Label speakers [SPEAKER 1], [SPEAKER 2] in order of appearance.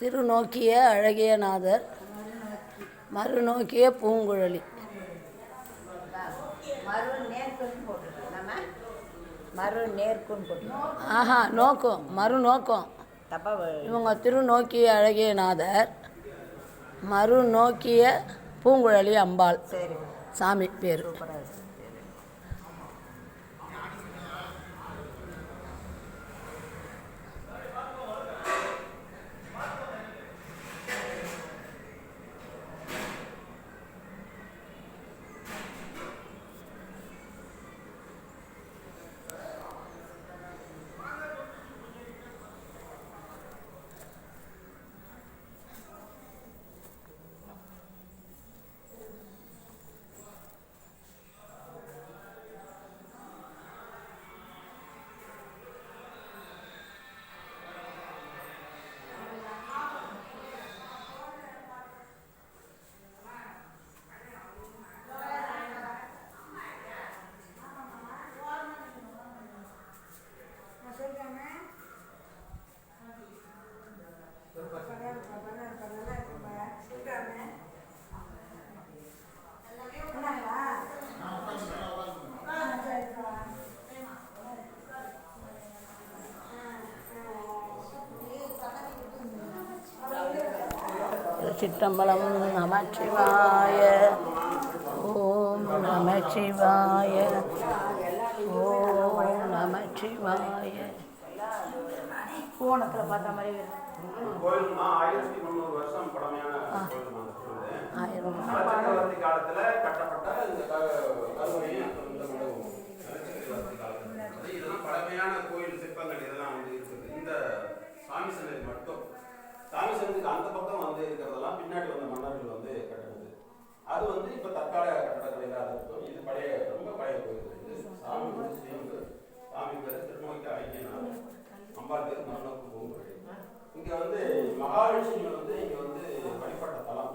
[SPEAKER 1] திருநோக்கிய அழகியநாதர், மறுநோக்கிய பூங்குழலி. ஆஹா, நோக்கம் மறுநோக்கம். இவங்க திருநோக்கிய அழகியநாதர், மறுநோக்கிய பூங்குழலி அம்பாள். சாமி பேர். சிற்றம்பலம். நமச்சிவாய. ஓம் நமச்சிவாய. ஓம் நமச்சிவாய. கோணத்தில் பார்த்த மாதிரி
[SPEAKER 2] காலத்துல கட்டப்பட்ட இதெல்லாம் பழமையான கோயில் சிற்பங்கள் இதெல்லாம் வந்து இருக்குது. இந்த சாமி சன்னதி மட்டும், சாமி சன்னதிக்கு அந்த பக்கம் வந்து இருக்கிறதெல்லாம் பின்னாடி வந்த மன்னர்கள் வந்து கட்டினது. அது வந்து இப்ப தற்கால கட்டடக்கலையாக இருக்கும். இது பழைய, ரொம்ப பழைய கோயில். சாமி வந்து ஸ்ரீங்க, சாமி பேரு திருநோக்கி அழகியநாதர், அம்பாள் பேர் மறுநோக்கு பூங்குழலி. இங்க வந்து மகாலட்சுமி வந்து இங்க வந்து வழிபட்ட தலம்.